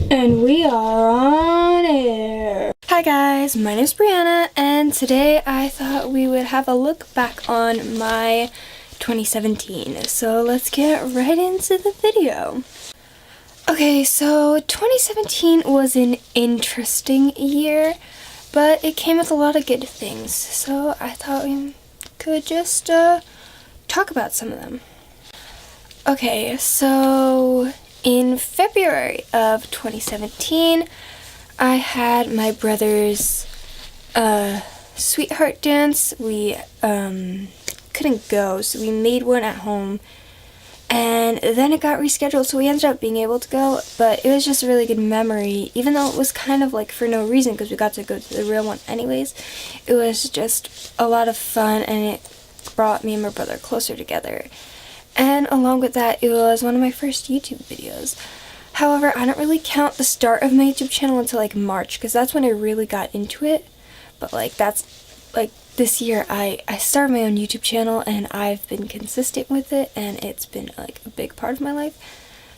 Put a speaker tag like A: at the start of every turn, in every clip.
A: And we are on air. Hi guys, my name is Brianna, and today I thought we would have a look back on my 2017. So let's get right into the video. Okay, so 2017 was an interesting year, but it came with a lot of good things. So I thought we could just talk about some of them. Okay, so in February of 2017, I had my brother's sweetheart dance. We couldn't go, so we made one at home, and then it got rescheduled, so we ended up being able to go, but it was just a really good memory, even though it was kind of like for no reason, because we got to go to the real one anyways. It was just a lot of fun, and it brought me and my brother closer together. And along with that, it was one of my first YouTube videos. However, I don't really count the start of my YouTube channel until like March, because that's when I really got into it. But like that's like this year I started my own YouTube channel, and I've been consistent with it, and it's been like a big part of my life.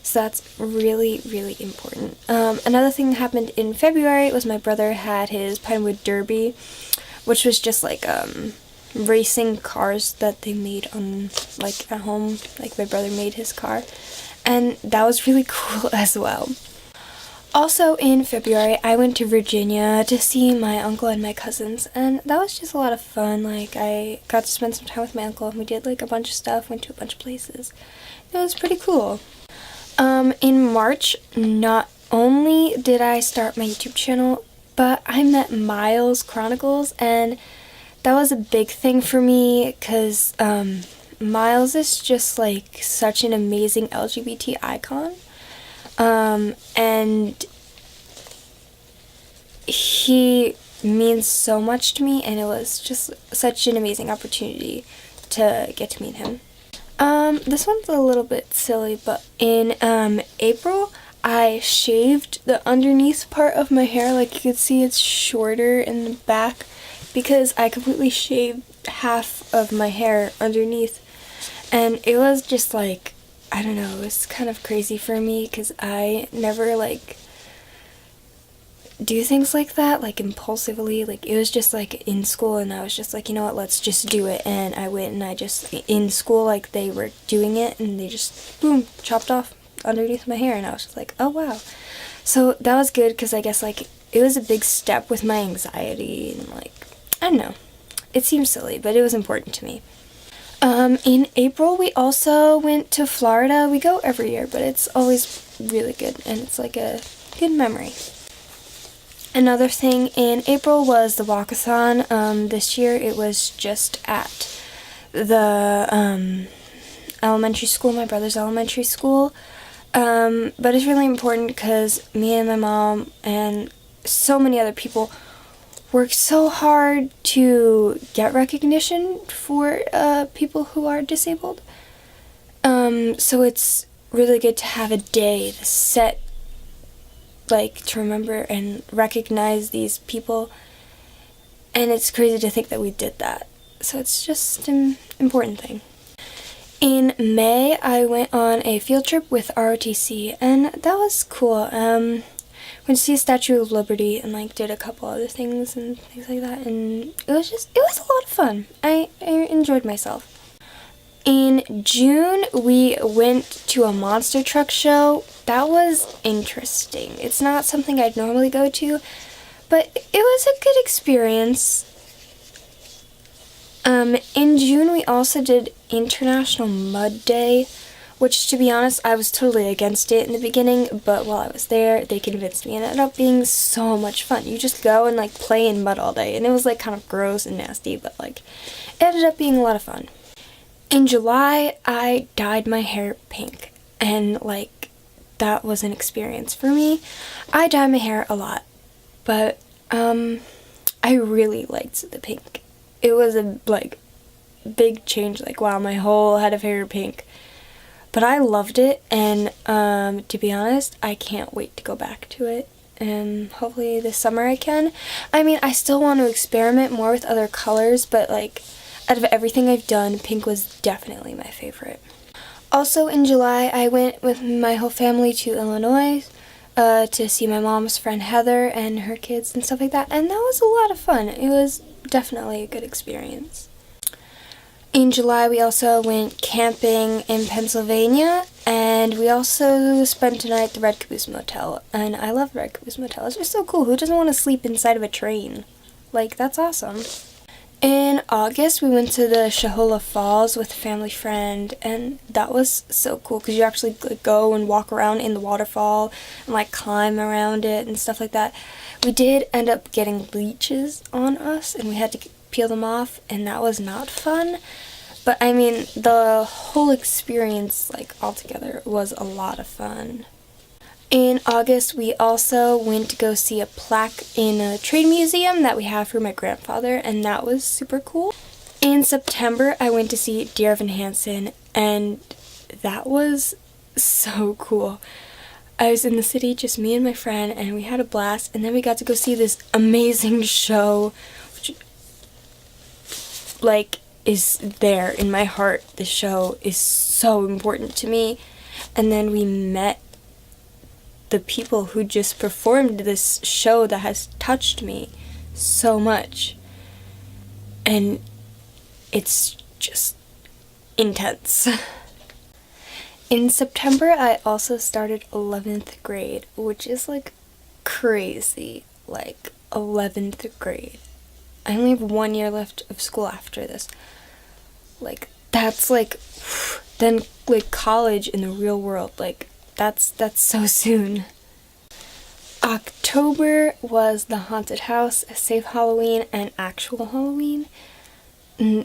A: So that's really, really important. Another thing that happened in February was my brother had his Pinewood Derby, which was just like racing cars that they made on like at home. Like my brother made his car, and that was really cool as well. Also in February, I went to Virginia to see my uncle and my cousins, and that was just a lot of fun. Like I got to spend some time with my uncle, and we did like a bunch of stuff, went to a bunch of places. It was pretty cool. In March, not only did I start my YouTube channel, but I met Miles Chronicles, and that was a big thing for me, because Miles is just like such an amazing LGBT icon, and he means so much to me, and it was just such an amazing opportunity to get to meet him. This one's a little bit silly, but in April, I shaved the underneath part of my hair. Like you can see, it's shorter in the back, because I completely shaved half of my hair underneath, and it was just like, I don't know, it was kind of crazy for me, because I never like do things like that, like impulsively. Like it was just like in school, and I was just like, you know what, let's just do it. And I went, and I just, in school, like they were doing it, and they just boom, chopped off underneath my hair, and I was just like, oh wow. So that was good, because I guess like it was a big step with my anxiety, and like, I don't know, it seems silly, but it was important to me. In April, we also went to Florida. We go every year, but it's always really good, and it's like a good memory. Another thing in April was the walkathon. This year it was just at the elementary school, my brother's elementary school. But it's really important, because me and my mom and so many other people work so hard to get recognition for people who are disabled. So it's really good to have a day to set, like, to remember and recognize these people. And it's crazy to think that we did that. So it's just an important thing. In May, I went on a field trip with ROTC, and that was cool. Went to see Statue of Liberty, and like did a couple other things and things like that, and it was a lot of fun. I enjoyed myself. In June, we went to a monster truck show. That was interesting. It's not something I'd normally go to, but it was a good experience. In June, we also did International Mud Day, which, to be honest, I was totally against it in the beginning, but while I was there, they convinced me, and it ended up being so much fun. You just go and like play in mud all day, and it was like kind of gross and nasty, but like it ended up being a lot of fun. In July, I dyed my hair pink, and like that was an experience for me. I dye my hair a lot, but I really liked the pink. It was a like big change, like wow, my whole head of hair pink. But I loved it, and to be honest, I can't wait to go back to it, and hopefully this summer I can. I mean, I still want to experiment more with other colors, but like out of everything I've done, pink was definitely my favorite. Also in July, I went with my whole family to Illinois to see my mom's friend Heather and her kids and stuff like that, and that was a lot of fun. It was definitely a good experience. In July, we also went camping in Pennsylvania, and we also spent a night at the Red Caboose Motel, and I love Red Caboose Motel. It's just so cool. Who doesn't want to sleep inside of a train? Like, that's awesome. In August, we went to the Shahola Falls with a family friend, and that was so cool because you actually go and walk around in the waterfall and like climb around it and stuff like that. We did end up getting leeches on us, and we had to peel them off, and that was not fun. But I mean, the whole experience, like, altogether was a lot of fun. In August, we also went to go see a plaque in a trade museum that we have for my grandfather, and that was super cool. In September, I went to see Dear Evan Hansen, and that was so cool. I was in the city, just me and my friend, and we had a blast, and then we got to go see this amazing show, which, like, is there in my heart. This show is so important to me. And then we met the people who just performed this show that has touched me so much. And it's just intense. In September, I also started 11th grade, which is like crazy. Like 11th grade. I only have 1 year left of school after this. Like, that's like, then like college in the real world. Like, that's so soon. October was the haunted house, a safe Halloween, and actual Halloween.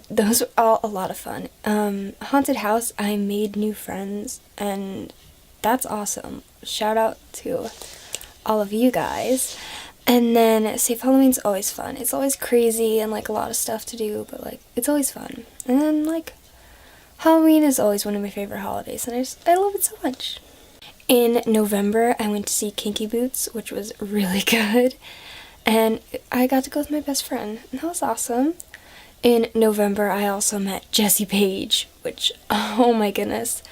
A: Those were all a lot of fun. Haunted house, I made new friends, and that's awesome. Shout out to all of you guys. And then Safe Halloween's always fun. It's always crazy and like a lot of stuff to do, but like it's always fun. And then like Halloween is always one of my favorite holidays, and I love it so much. In November, I went to see Kinky Boots, which was really good. And I got to go with my best friend, and that was awesome. In November, I also met Jessie Page, which, oh my goodness.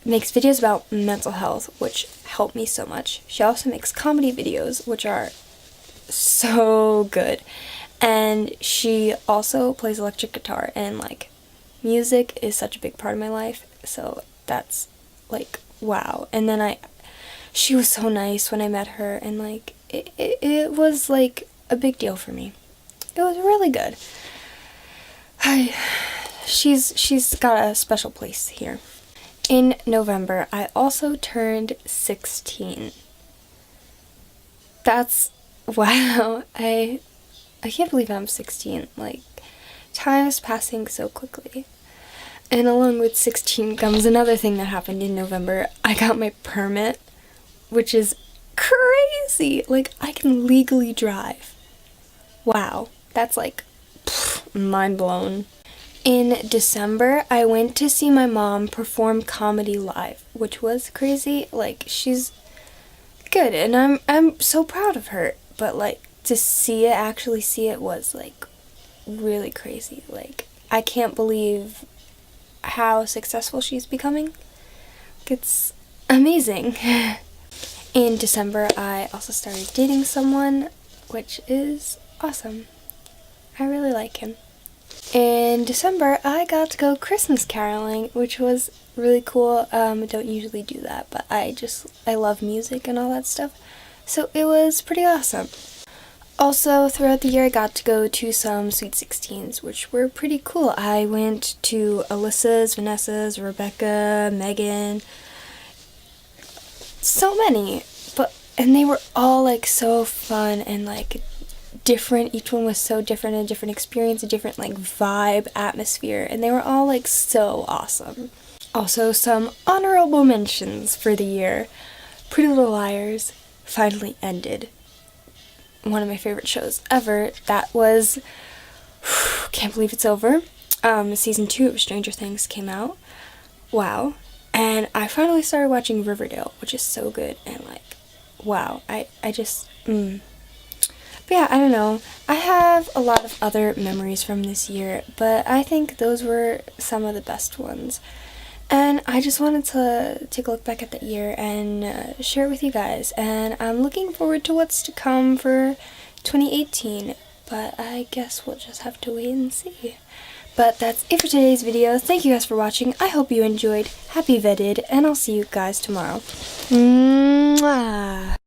A: Makes videos about mental health, which helped me so much. She also makes comedy videos, which are so good. And she also plays electric guitar, and like music is such a big part of my life, so that's like wow. And then she was so nice when I met her, and like it was like a big deal for me. It was really good. She's got a special place here. In November, I also turned 16. That's, wow, I can't believe I'm 16. Like, time is passing so quickly. And along with 16 comes another thing that happened in November. I got my permit, which is crazy. Like, I can legally drive. Wow, that's like, mind blown. In December, I went to see my mom perform comedy live, which was crazy. Like, she's good, and I'm so proud of her. But like, to actually see it was like really crazy. Like, I can't believe how successful she's becoming. It's amazing. In December, I also started dating someone, which is awesome. I really like him. In December, I got to go Christmas caroling, which was really cool. I don't usually do that, but I love music and all that stuff, so it was pretty awesome. Also, throughout the year, I got to go to some Sweet 16s, which were pretty cool. I went to Alyssa's, Vanessa's, Rebecca, Megan, so many, and they were all like so fun and like different. Each one was so different, a different experience, a different like vibe, atmosphere, and they were all like so awesome. Also, some honorable mentions for the year. Pretty Little Liars finally ended. One of my favorite shows ever. That was, can't believe it's over. Season 2 of Stranger Things came out. Wow. And I finally started watching Riverdale, which is so good, and like, wow. I just, But yeah, I don't know. I have a lot of other memories from this year, but I think those were some of the best ones. And I just wanted to take a look back at the year and share it with you guys. And I'm looking forward to what's to come for 2018. But I guess we'll just have to wait and see. But that's it for today's video. Thank you guys for watching. I hope you enjoyed. Happy VEDID, and I'll see you guys tomorrow. Mwah!